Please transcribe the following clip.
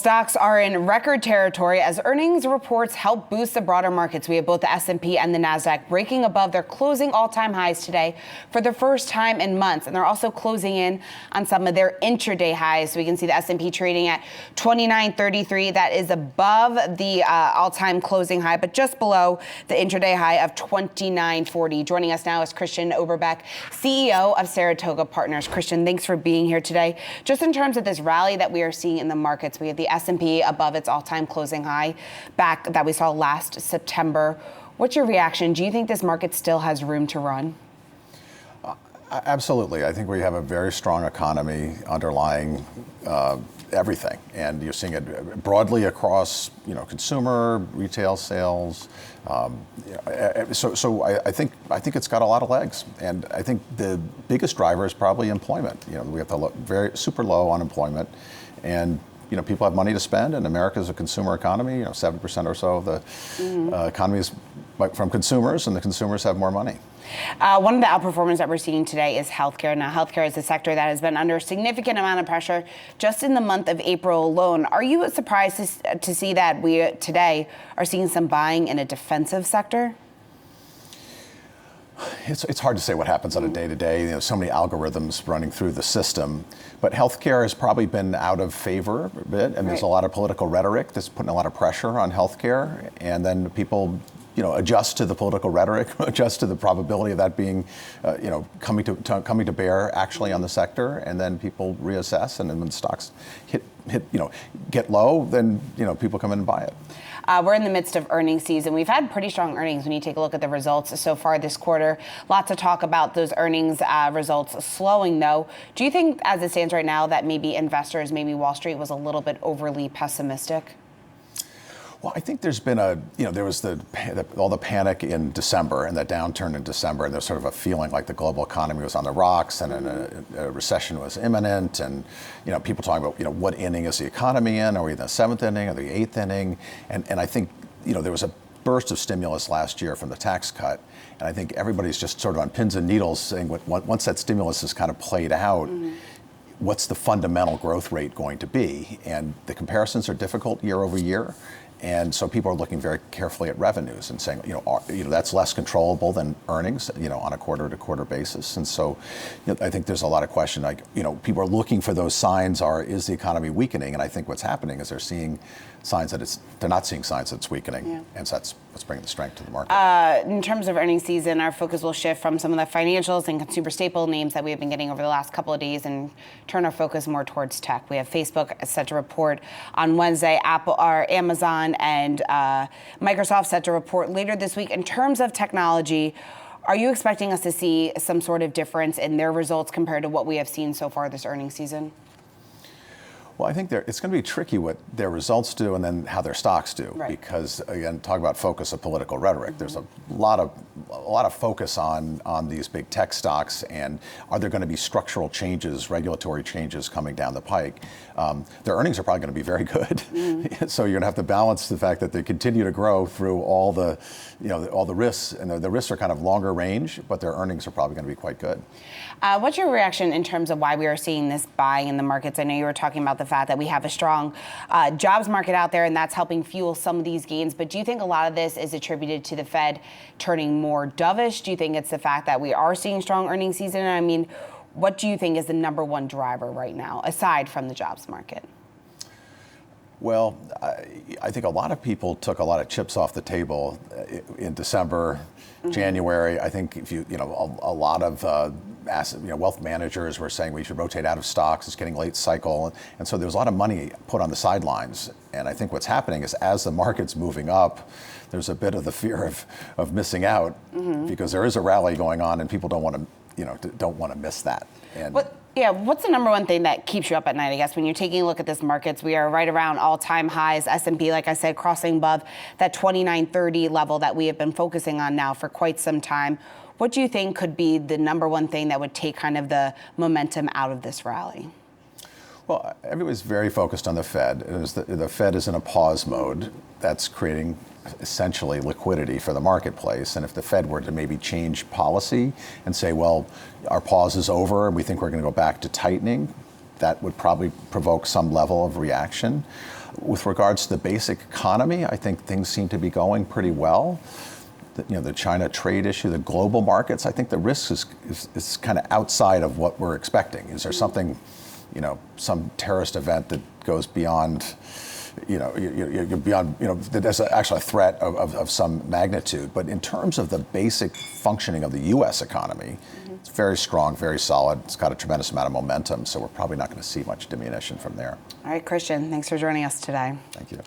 Stocks are in record territory as earnings reports help boost the broader markets. We have both the S&P and the Nasdaq breaking above their closing all-time highs today for the first time in months, and they're also closing in on some of their intraday highs. So we can see the S&P trading at 29.33. That is above the all-time closing high, but just below the intraday high of 29.40. Joining us now is Christian Oberbeck, CEO of Saratoga Partners. Christian, thanks for being here today. Just in terms of this rally that we are seeing in the markets, we have the S&P above its all-time closing high back that we saw last September. What's your reaction? Do you think this market still has room to run? Absolutely. I think we have a very strong economy underlying everything, and you're seeing it broadly across, consumer, retail sales. So I think it's got a lot of legs, and I think the biggest driver is probably employment. We have the very super low unemployment, and people have money to spend, and America is a consumer economy. 7% or so of the economy is from consumers, and the consumers have more money. One of the outperformers that we're seeing today is healthcare. Now, healthcare is a sector that has been under a significant amount of pressure just in the month of April alone. Are you surprised to see that we today are seeing some buying in a defensive sector? It's hard to say what happens on a day-to-day. So many algorithms running through the system. But healthcare has probably been out of favor a bit, and there's a lot of political rhetoric that's putting a lot of pressure on healthcare. And then people, adjust to the political rhetoric, adjust to the probability of that being, coming to bear actually on the sector, and then people reassess. And then when stocks get low, then people come in and buy it. We're in the midst of earnings season. We've had pretty strong earnings when you take a look at the results so far this quarter. Lots of talk about those earnings results slowing, though. Do you think, as it stands right now, that maybe investors, maybe Wall Street was a little bit overly pessimistic? Well, I think there's been there was all the panic in December and the downturn in December, and there's sort of a feeling like the global economy was on the rocks and a recession was imminent, and people talking about what inning is the economy in? Are we in the seventh inning or the eighth inning? And I think there was a burst of stimulus last year from the tax cut, and I think everybody's just sort of on pins and needles saying once that stimulus is kind of played out. What's the fundamental growth rate going to be? And the comparisons are difficult year over year. And so people are looking very carefully at revenues and saying, that's less controllable than earnings, on a quarter-to-quarter basis. And so, I think there's a lot of question, people are looking for those signs. Is the economy weakening? And I think what's happening is they're seeing signs that they're not seeing signs that it's weakening, and so that's what's bringing the strength to the market. In terms of earnings season, our focus will shift from some of the financials and consumer staple names that we have been getting over the last couple of days and turn our focus more towards tech. We have Facebook set to report on Wednesday, Amazon and Microsoft set to report later this week. In terms of technology, are you expecting us to see some sort of difference in their results compared to what we have seen so far this earnings season? Well, I think it's going to be tricky what their results do and then how their stocks do, because again, talk about focus of political rhetoric. There's a lot of focus on these big tech stocks, and are there going to be structural changes, regulatory changes coming down the pike? Their earnings are probably going to be very good, so you're going to have to balance the fact that they continue to grow through all the risks, and the risks are kind of longer range, but their earnings are probably going to be quite good. What's your reaction in terms of why we are seeing this buying in the markets? I know you were talking about the fact that we have a strong jobs market out there, and that's helping fuel some of these gains. But do you think a lot of this is attributed to the Fed turning more dovish? Do you think it's the fact that we are seeing strong earnings season? I mean, what do you think is the number one driver right now, aside from the jobs market? Well, I think a lot of people took a lot of chips off the table in December, January. I think if a lot of wealth managers were saying we should rotate out of stocks. It's getting late cycle, and so there was a lot of money put on the sidelines. And I think what's happening is as the market's moving up, there's a bit of the fear of missing out because there is a rally going on, and people don't want to miss that. And what's the number one thing that keeps you up at night, I guess, when you're taking a look at this markets? We are right around all-time highs. S&P, like I said, crossing above that 2930 level that we have been focusing on now for quite some time. What do you think could be the number one thing that would take kind of the momentum out of this rally? Well, everybody's very focused on the Fed. The Fed is in a pause mode. That's creating essentially liquidity for the marketplace. And if the Fed were to maybe change policy and say, well, our pause is over and we think we're going to go back to tightening, that would probably provoke some level of reaction. With regards to the basic economy, I think things seem to be going pretty well. The China trade issue, the global markets, I think the risk is kind of outside of what we're expecting. Is there something, some terrorist event that goes beyond, that there's actually a threat of some magnitude. But in terms of the basic functioning of the U.S. economy, it's very strong, very solid. It's got a tremendous amount of momentum, so we're probably not going to see much diminution from there. All right, Christian, thanks for joining us today. Thank you.